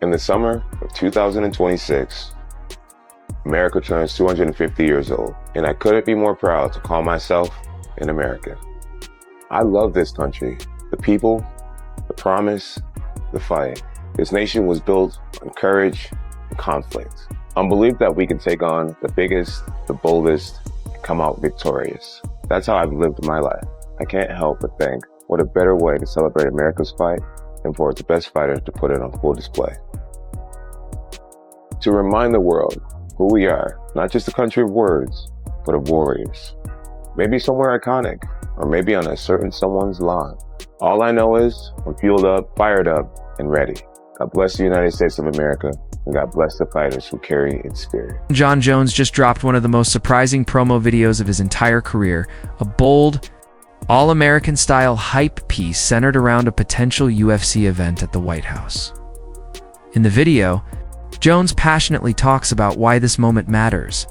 In the summer of 2026, America turns 250 years old, and I couldn't be more proud to call myself an American. I love this country, the people, the promise, the fight. This nation was built on courage and conflict, on belief that we can take on the biggest, the boldest, and come out victorious. That's how I've lived my life. I can't help but think, what a better way to celebrate America's fight than for its best fighters to put it on full display. To remind the world who we are, not just a country of words, but of warriors. Maybe somewhere iconic, or maybe on a certain someone's lawn. All I know is I'm fueled up, fired up, and ready. God bless the United States of America, and God bless the fighters who carry its spirit. Jon Jones just dropped one of the most surprising promo videos of his entire career, a bold, all-American style hype piece centered around a potential UFC event at the White House. In the video, Jones passionately talks about why this moment matters,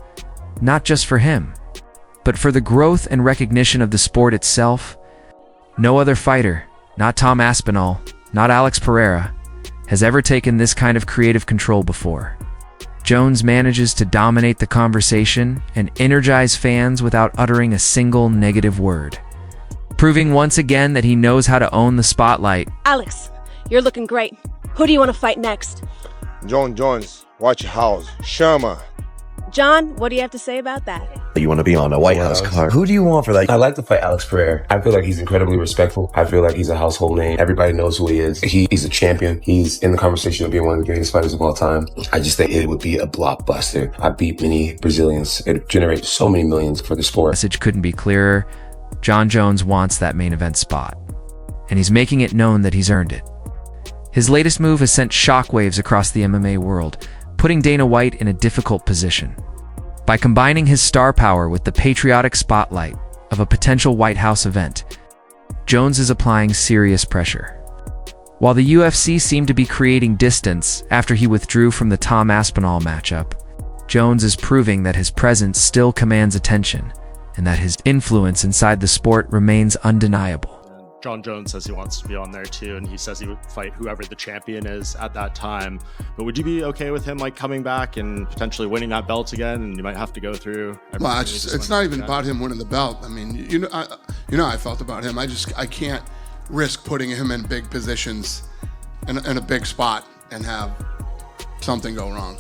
not just for him, but for the growth and recognition of the sport itself. No other fighter, not Tom Aspinall, not Alex Pereira, has ever taken this kind of creative control before. Jones manages to dominate the conversation and energize fans without uttering a single negative word, proving once again that he knows how to own the spotlight. Alex, you're looking great. Who do you want to fight next? Jon Jones, watch your house. Sherma. John, what do you have to say about that? You want to be on a White House card. Who do you want for that? I like to fight Alex Pereira. I feel like he's incredibly respectful. I feel like he's a household name. Everybody knows who he is. He's a champion. He's in the conversation of being one of the greatest fighters of all time. I just think it would be a blockbuster. I beat many Brazilians. It generates so many millions for the sport. Message couldn't be clearer. Jon Jones wants that main event spot, and he's making it known that he's earned it. His latest move has sent shockwaves across the MMA world, putting Dana White in a difficult position. By combining his star power with the patriotic spotlight of a potential White House event, Jones is applying serious pressure. While the UFC seemed to be creating distance after he withdrew from the Tom Aspinall matchup, Jones is proving that his presence still commands attention and that his influence inside the sport remains undeniable. Jon Jones says he wants to be on there too, and he says he would fight whoever the champion is at that time. But would you be okay with him like coming back and potentially winning that belt again? And you might have to go through. Well, it's not even about him winning the belt. I mean, you know how I felt about him. I can't risk putting him in big positions in a big spot and have something go wrong.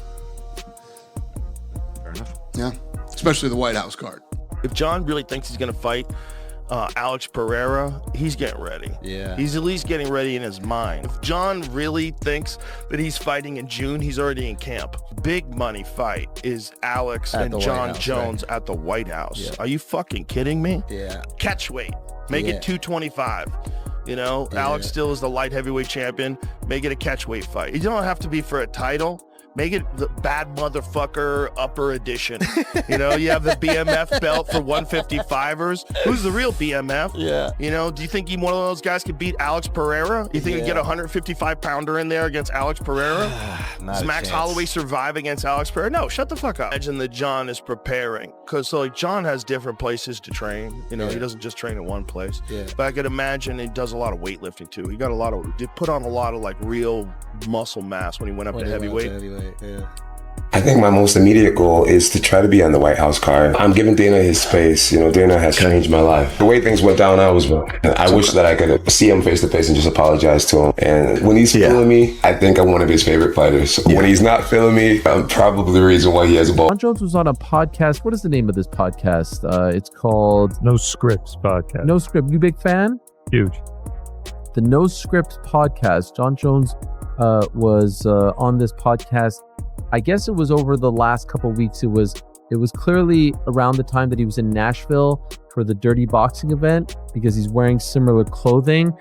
Fair enough. Yeah, especially the White House card. If Jon really thinks he's going to fight Alex Pereira, he's getting ready. Yeah. He's at least getting ready in his mind. If Jon really thinks that he's fighting in June, he's already in camp. Big money fight is Alex and Jon Jones at the White House. Yeah. Are you fucking kidding me? Yeah. Catch weight. Make it 225. You know, Alex still is the light heavyweight champion. Make it a catch weight fight. You don't have to be for a title. Make it the bad motherfucker upper edition. You know, you have the BMF belt for 155ers. Who's the real BMF? Yeah. You know, do you think one of those guys could beat Alex Pereira? You think you get a 155-pounder in there against Alex Pereira? Does Max Holloway survive against Alex Pereira? No, shut the fuck up. Imagine that Jon is preparing. Because, like, Jon has different places to train. You know, he doesn't just train in one place. Yeah. But I could imagine he does a lot of weightlifting, too. He put on a lot of, like, real muscle mass when he went up to heavyweight. Yeah. I think my most immediate goal is to try to be on the White House card. I'm giving Dana his space. You know, Dana has changed my life. The way things went down, I was wrong. I wish that I could see him face to face and just apologize to him. And when he's feeling me, I think I'm one of his favorite fighters. When he's not feeling me, I'm probably the reason why he has a ball. Jon Jones was on a podcast. What is the name of this podcast? It's called No Scripts Podcast. No Script. You big fan? Huge. The No Scripts Podcast. Jon Jones was on this podcast. I guess it was over the last couple of weeks. It was clearly around the time that he was in Nashville for the Dirty Boxing event because he's wearing similar clothing.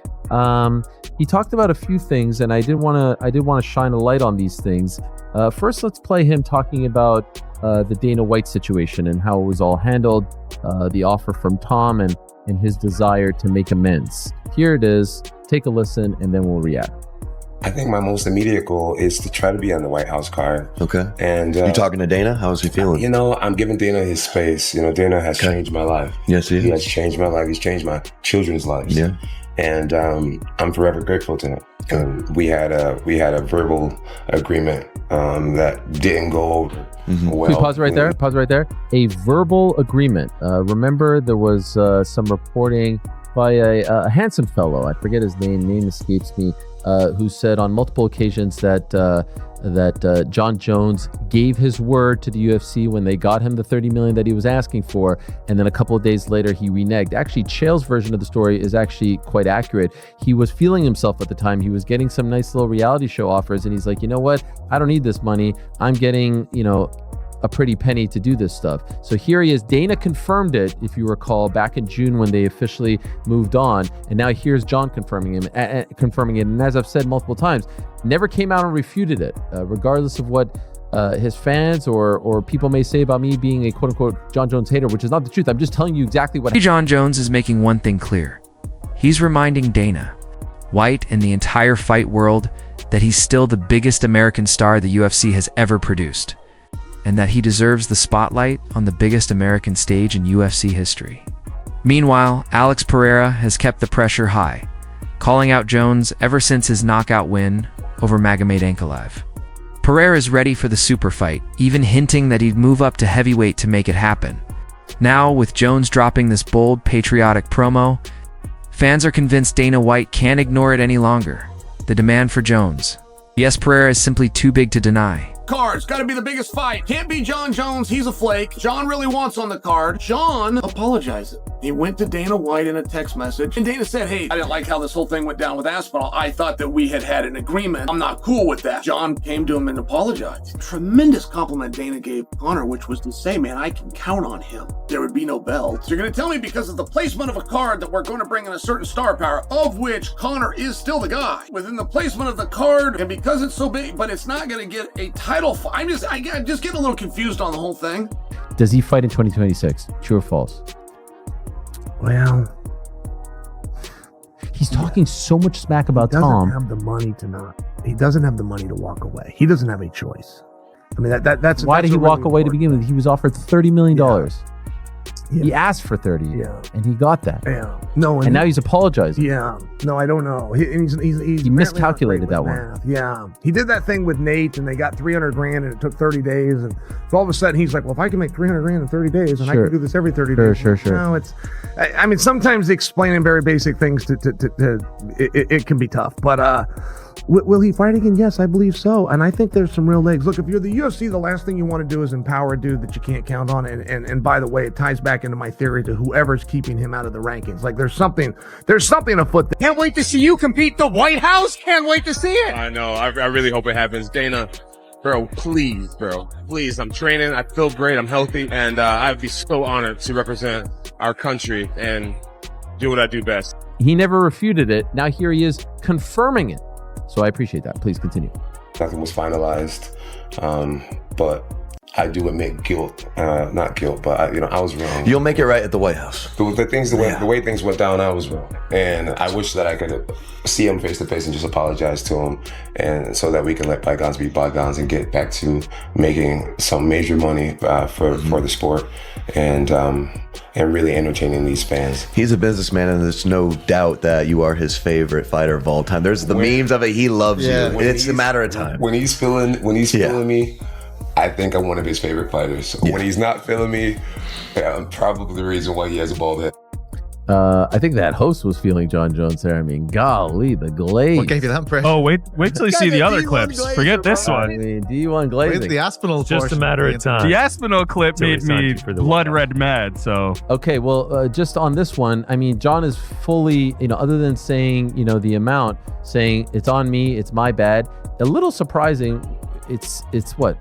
He talked about a few things, and I did want to shine a light on these things. First, let's play him talking about the Dana White situation and how it was all handled, the offer from Tom, and his desire to make amends. Here it is. Take a listen, and then we'll react. I think my most immediate goal is to try to be on the White House card. Okay. And you talking to Dana? How's he feeling? You know, I'm giving Dana his space. You know, Dana has changed my life. Yes, he has changed my life. He's changed my children's lives. Yeah. And I'm forever grateful to him. We had a verbal agreement that didn't go over well. Please pause right there. Pause right there. A verbal agreement. Remember, there was some reporting by a handsome fellow. I forget his name. Name escapes me. Who said on multiple occasions that Jon Jones gave his word to the UFC when they got him the $30 million that he was asking for, and then a couple of days later he reneged. Actually, Chael's version of the story is actually quite accurate. He was feeling himself at the time. He was getting some nice little reality show offers, and he's like, you know what? I don't need this money. I'm getting, a pretty penny to do this stuff. So here he is. Dana confirmed it, if you recall, back in June when they officially moved on. And now here's Jon confirming it. And as I've said multiple times, never came out and refuted it, regardless of what his fans or people may say about me being a quote unquote Jon Jones hater, which is not the truth. I'm just telling you exactly what. Jon Jones is making one thing clear. He's reminding Dana White and the entire fight world that he's still the biggest American star the UFC has ever produced, and that he deserves the spotlight on the biggest American stage in UFC history. Meanwhile, Alex Pereira has kept the pressure high, calling out Jones ever since his knockout win over Magomed Ankalaev. Pereira is ready for the super fight, even hinting that he'd move up to heavyweight to make it happen. Now, with Jones dropping this bold, patriotic promo, fans are convinced Dana White can't ignore it any longer. The demand for Jones. Yes, Pereira is simply too big to deny. Card's got to be the biggest fight. Can't be Jon Jones. He's a flake. Jon really wants on the card. Jon apologized. He went to Dana White in a text message, and Dana said, hey, I didn't like how this whole thing went down with Aspinall. I thought that we had an agreement. I'm not cool with that. Jon came to him and apologized. Tremendous compliment Dana gave Conor, which was to say, man, I can count on him. There would be no belts. You're going to tell me because of the placement of a card that we're going to bring in a certain star power, of which Conor is still the guy. Within the placement of the card, and because it's so big, but it's not going to get a title fight. I just get a little confused on the whole thing. Does he fight in 2026? True or false? Well, he's talking so much smack about Tom. He doesn't have the money to not. He doesn't have the money to walk away. He doesn't have a choice. I mean, that's why did he walk away to begin with? He was offered $30 million. Yeah. He asked for 30, and he got that. Yeah. No, and now he's apologizing. Yeah. No, I don't know. He miscalculated that one. Yeah. He did that thing with Nate, and they got $300,000, and it took 30 days, and so all of a sudden he's like, "Well, if I can make $300,000 in 30 days, and I can do this every 30 days." Sure. No, I mean, sometimes explaining very basic things it can be tough, but will he fight again? Yes, I believe so. And I think there's some real legs. Look, if you're the UFC, the last thing you want to do is empower a dude that you can't count on. And by the way, it ties back into my theory to whoever's keeping him out of the rankings. Like there's something afoot there. Can't wait to see you compete the White House. Can't wait to see it. I know. I really hope it happens. Dana, bro, please. I'm training. I feel great. I'm healthy. And I'd be so honored to represent our country and do what I do best. He never refuted it. Now here he is confirming it. So I appreciate that. Please continue. Nothing was finalized, but I do admit guilt. Not guilt, but I was wrong. You'll make it right at the White House. The way things went down, I was wrong, and I wish that I could see him face to face and just apologize to him, and so that we can let bygones be bygones and get back to making some major money for the sport, and really entertaining these fans. He's a businessman, and there's no doubt that you are his favorite fighter of all time. There's the memes of it. He loves you. It's a matter of time. When he's feeling me, I think I'm one of his favorite fighters. When he's not feeling me, I'm probably the reason why he has a bald head. I think that host was feeling Jon Jones there. I mean, golly, the glaze. What gave you that impression? Oh, wait till you see the other clips. Forget this one. I mean, D1 glazing. Wait, the Aspinall just a matter of time. The Aspinall clip made me blood red mad. So okay, well, just on this one, I mean, Jon is fully, other than saying, the amount, saying it's on me, it's my bad. A little surprising. It's what,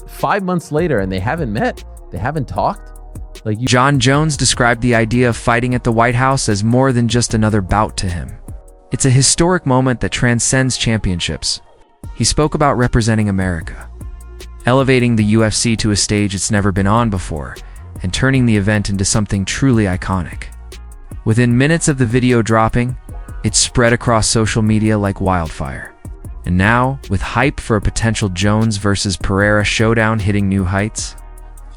5 months later, and they haven't met. They haven't talked. Jon Jones described the idea of fighting at the White House as more than just another bout to him. It's a historic moment that transcends championships. He spoke about representing America, elevating the UFC to a stage it's never been on before, and turning the event into something truly iconic. Within minutes of the video dropping, it spread across social media like wildfire. And now, with hype for a potential Jones versus Pereira showdown hitting new heights,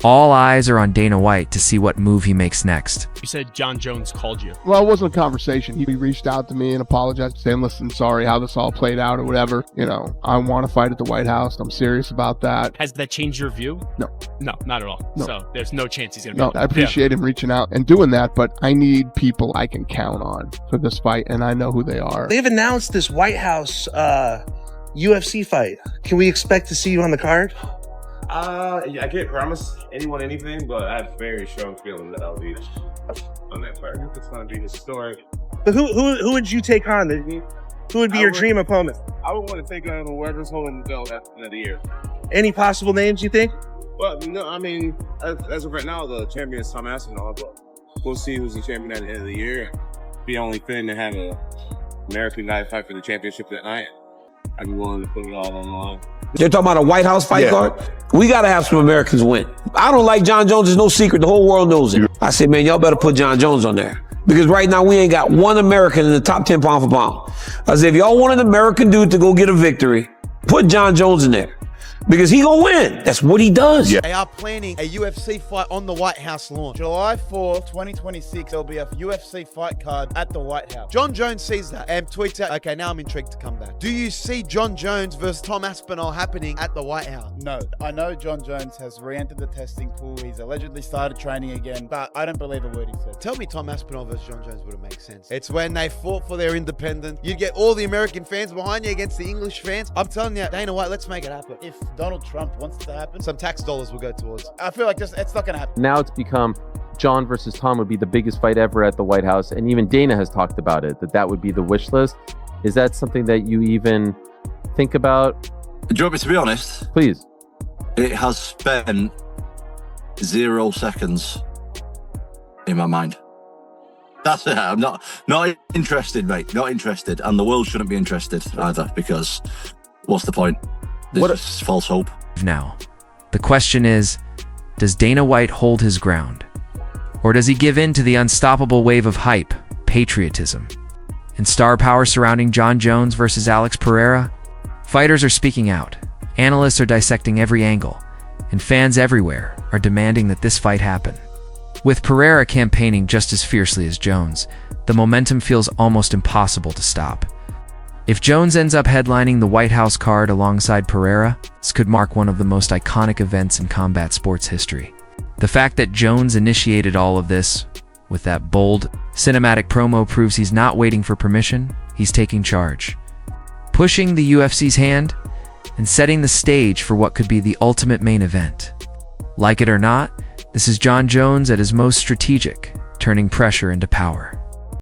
All eyes are on Dana White to see what move he makes next. You said Jon Jones called you. Well, it wasn't a conversation. He reached out to me and apologized, saying, listen, sorry how this all played out or whatever. You know, I want to fight at the White House. I'm serious about that. Has that changed your view? No. No, not at all. No. So there's no chance he's going to be. No, I appreciate him reaching out and doing that, but I need people I can count on for this fight, and I know who they are. They've announced this White House UFC fight. Can we expect to see you on the card? I can't promise anyone anything, but I have very strong feeling that I'll be on that card. It's going to be historic. But who would you take on? Who would be your dream opponent? I would want to take on whoever's holding the belt at the end of the year. Any possible names you think? Well, no, I mean, as of right now, the champion is Tom Aspinall, but we'll see who's the champion at the end of the year. Be only fitting to have an American guy fight for the championship that night. I'd be willing to put it all on the line. They're talking about a White House fight card. We got to have some Americans win. I don't like Jon Jones. It's no secret. The whole world knows it. I said, man, y'all better put Jon Jones on there. Because right now, we ain't got one American in the top 10 pound for pound. I said, if y'all want an American dude to go get a victory, put Jon Jones in there. Because he gonna win. That's what he does. They are planning a UFC fight on the White House lawn. July 4th, 2026, there'll be a UFC fight card at the White House. Jon Jones sees that and tweets out, okay, now I'm intrigued to come back. Do you see Jon Jones versus Tom Aspinall happening at the White House? No. I know Jon Jones has re-entered the testing pool. He's allegedly started training again, but I don't believe a word he said. Tell me Tom Aspinall versus Jon Jones wouldn't make sense. It's when they fought for their independence. You'd get all the American fans behind you against the English fans. I'm telling you, Dana White, let's make it happen. If Donald Trump wants it to happen, some tax dollars will go towards. I feel like it's not going to happen. Now it's become Jon versus Tom would be the biggest fight ever at the White House. And even Dana has talked about it, that would be the wish list. Is that something that you even think about? Do you want me to be honest? Please. It has spent 0 seconds in my mind. That's it. I'm not interested, mate. Not interested. And the world shouldn't be interested either, because what's the point? This is false hope. Now, the question is, does Dana White hold his ground? Or does he give in to the unstoppable wave of hype, patriotism, and star power surrounding Jon Jones versus Alex Pereira? Fighters are speaking out, analysts are dissecting every angle, and fans everywhere are demanding that this fight happen. With Pereira campaigning just as fiercely as Jones, the momentum feels almost impossible to stop. If Jones ends up headlining the White House card alongside Pereira, this could mark one of the most iconic events in combat sports history. The fact that Jones initiated all of this with that bold, cinematic promo proves he's not waiting for permission, he's taking charge, pushing the UFC's hand and setting the stage for what could be the ultimate main event. Like it or not, this is Jon Jones at his most strategic, turning pressure into power.